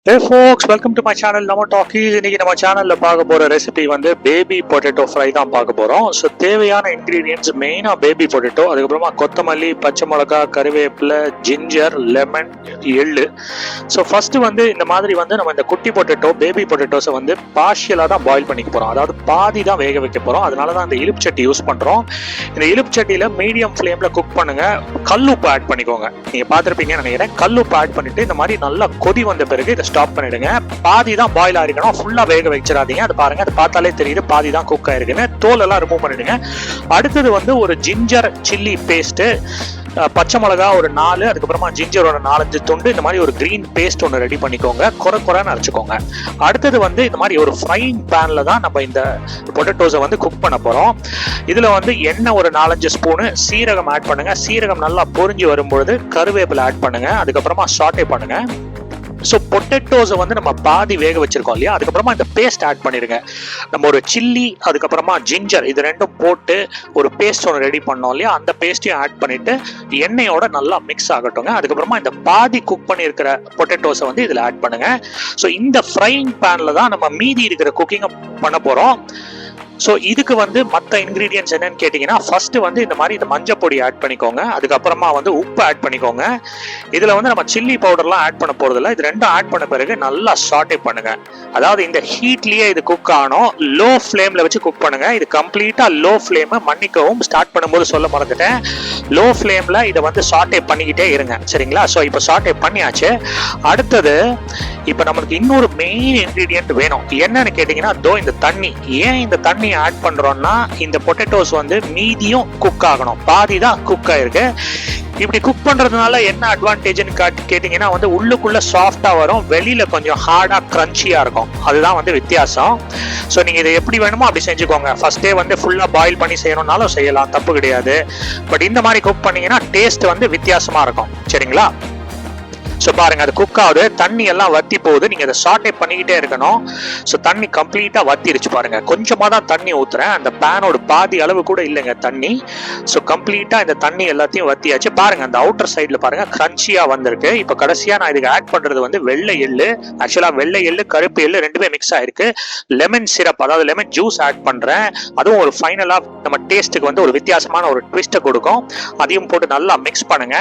Hey folks, welcome to my channel. நம்ம talkies. இன்னைக்கு நம்ம சேனல்ல பார்க்க போற ரெசிபி வந்து பேபி பொட்டேட்டோ ஃப்ரை தான் பார்க்க போறோம். ஸோ தேவையான இன்கிரீடியன்ஸ் மெயினா பேபி பொட்டேட்டோ, அதுக்கப்புறமா கொத்தமல்லி, பச்சை மிளகாய், கருவேப்பிலை, ஜிஞ்சர், லெமன், எள்ளு. ஸோ ஃபர்ஸ்ட் வந்து இந்த மாதிரி வந்து நம்ம இந்த குட்டி பொட்டேட்டோ பேபி பொட்டேட்டோஸை வந்து பார்ஷியலா தான் பாயில் பண்ணிக்க போறோம். அதாவது பாதி தான் வேக வைக்க போறோம். அதனால தான் இந்த இலுப்பு சட்டி யூஸ் பண்றோம். இந்த இலுப்பு சட்டியில மீடியம் ஃப்ளேம்ல குக் பண்ணுங்க. கல்லுப்பு ஆட் பண்ணிக்கோங்க. நீங்க பார்த்துருப்பீங்கன்னு நினைக்கிறேன். கல்லுப்பு ஆட் பண்ணிட்டு இந்த மாதிரி நல்லா கொதி வந்த பிறகு இதை ஸ்டாப் பண்ணிடுங்க. பாதி தான் பாயில் ஆயிருக்கணும், ஃபுல்லா வேக வச்சிடாதீங்க. அது பாருங்க, அது பார்த்தாலே தெரியுது பாதி தான் குக் ஆயிருக்குன்னு. தோல் எல்லாம் ரிமூவ் பண்ணிடுங்க. அடுத்தது வந்து ஒரு ஜிஞ்சர் சில்லி பேஸ்ட், பச்சை மிளகா ஒரு 4, அதுக்கப்புறமா ஜிஞ்சரோட 4-5 துண்டு, இந்த மாதிரி ஒரு கிரீன் பேஸ்ட் ஒன்று ரெடி பண்ணிக்கோங்க. குறைன்னு அரைச்சிக்கோங்க. அடுத்தது வந்து இந்த மாதிரி ஒரு ஃப்ரைங் பேன்ல தான் நம்ம இந்த பொட்டேட்டோஸை வந்து குக் பண்ண போறோம். இதுல வந்து எண்ணெய் ஒரு 4-5 ஸ்பூனு, சீரகம் ஆட் பண்ணுங்க. சீரகம் நல்லா பொரிஞ்சு வரும்பொழுது கருவேப்பிலை ஆட் பண்ணுங்க. அதுக்கப்புறமா சாட்டே பண்ணுங்க. ஸோ பொட்டேட்டோஸை வந்து நம்ம பாதி வேக வச்சிருக்கோம் இல்லையா, அதுக்கப்புறமா இந்த பேஸ்ட் ஆட் பண்ணிடுங்க. நம்ம ஒரு சில்லி, அதுக்கப்புறமா ஜிஞ்சர், இது ரெண்டும் போட்டு ஒரு பேஸ்ட் ஒன்று ரெடி பண்ணோம் இல்லையா, அந்த பேஸ்ட்டையும் ஆட் பண்ணிட்டு எண்ணெயோட நல்லா மிக்ஸ் ஆகட்டுங்க. அதுக்கப்புறமா இந்த பாதி குக் பண்ணியிருக்கிற பொட்டேட்டோஸை வந்து இதில் ஆட் பண்ணுங்க. ஸோ இந்த ஃப்ரைங் பேன்ல தான் நம்ம மீதி இருக்கிற குக்கிங்கை பண்ண போறோம். ஸோ இதுக்கு வந்து மற்ற இன்கிரீடியன்ஸ் என்னன்னு கேட்டிங்கன்னா, ஃபர்ஸ்ட் வந்து இந்த மாதிரி இந்த மஞ்சள் பொடி ஆட் பண்ணிக்கோங்க. அதுக்கப்புறமா வந்து உப்பு ஆட் பண்ணிக்கோங்க. இதில் வந்து நம்ம சில்லி பவுடர்லாம் ஆட் பண்ண போகிறதில்ல. இது ரெண்டும் ஆட் பண்ண பிறகு நல்லா சாட்டே பண்ணுங்க. அதாவது இந்த ஹீட்லேயே இது குக் ஆகணும். லோ ஃப்ளேமில் வச்சு குக் பண்ணுங்க. இது கம்ப்ளீட்டாக லோ ஃப்ளேமை, மன்னிக்கவும் ஸ்டார்ட் பண்ணும்போது சொல்ல மறந்துட்டேன். லோ ஃப்ளேமில் இதை வந்து சாட்டே பண்ணிக்கிட்டே இருங்க, சரிங்களா? ஸோ இப்போ சாட்டே பண்ணியாச்சு. அடுத்தது இப்போ நம்மளுக்கு இன்னொரு மெயின் இன்கிரீடியன்ட் வேணும். என்னன்னு கேட்டிங்கன்னா, இந்த தண்ணி. ஏன் இந்த தண்ணி ஆட் பண்றோம்னா, இந்த பொட்டேட்டோஸ் வந்து மீதியும் குக் ஆகணும். பாதி தான் குக் ஆயிருக்கு. இப்படி குக் பண்றதுனால என்ன அட்வான்டேஜ்னு கேட்டீங்கன்னா, வந்து உள்ளுக்குள்ள சாஃப்டா வரும், வெளியில கொஞ்சம் ஹார்டா கிரன்ச்சியா இருக்கும். அதுதான் வந்து வித்தியாசம். ஸோ நீங்க இதை எப்படி வேணுமோ அப்படி செஞ்சுக்கோங்க. ஃபர்ஸ்டே வந்து ஃபுல்லா பாயில் பண்ணி செய்யணும்னாலும் செய்யலாம், தப்பு கிடையாது. பட் இந்த மாதிரி குக் பண்ணீங்கன்னா டேஸ்ட் வந்து வித்தியாசமா இருக்கும், சரிங்களா? ஸோ பாருங்க, அது குக் ஆகுது, தண்ணி எல்லாம் வத்தி போகுது. நீங்க அதை சாட்டே பண்ணிக்கிட்டே இருக்கணும். ஸோ தண்ணி கம்ப்ளீட்டா வத்திருச்சு பாருங்க. கொஞ்சமா தான் தண்ணி ஊத்துறேன், அந்த பேனோட பாதி அளவு கூட இல்லைங்க தண்ணி. ஸோ கம்ப்ளீட்டா இந்த தண்ணி எல்லாத்தையும் வத்தியாச்சு. பாருங்க, அந்த அவுட்டர் சைட்ல பாருங்க கிரன்ச்சியா வந்திருக்கு. இப்போ கடைசியா நான் இதுக்கு ஆட் பண்றது வந்து வெள்ளை எள்ளு. ஆக்சுவலா வெள்ளை எள்ளு, கருப்பு எள்ளு ரெண்டுமே மிக்ஸ் ஆயிருக்கு. லெமன் சிரப், அதாவது லெமன் ஜூஸ் ஆட் பண்றேன். அதுவும் ஒரு ஃபைனலா நம்ம டேஸ்ட்டுக்கு வந்து ஒரு வித்தியாசமான ஒரு ட்விஸ்ட்டை கொடுக்கும். அதையும் போட்டு நல்லா மிக்ஸ் பண்ணுங்க.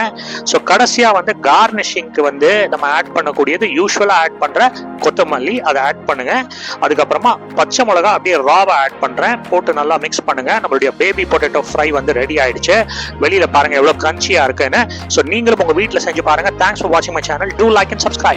ஸோ கடைசியா வந்து கார்னிஷிங்க்கு வந்து நம்ம ஆட் பண்ணக்கூடியது யூசுவலா ஆட் பண்ற கொத்தமல்லி, அதை ஆட் பண்ணுங்க. அதுக்கப்புறமா பச்சை மிளகாய் அப்படியே ராவா ஆட் பண்றேன். போட்டு நல்லா மிக்ஸ் பண்ணுங்க. நம்மளுடைய பேபி பொட்டேட்டோ ஃப்ரை வந்து ரெடி ஆயிடுச்சு. வெளியில பாருங்க எவ்வளவு கிரன்ச்சியா இருக்குன்னு. ஸோ நீங்களும் உங்க வீட்டில் செஞ்சு பாருங்க. தேங்க்ஸ் ஃபார் வாட்சிங் my channel. Do like and subscribe.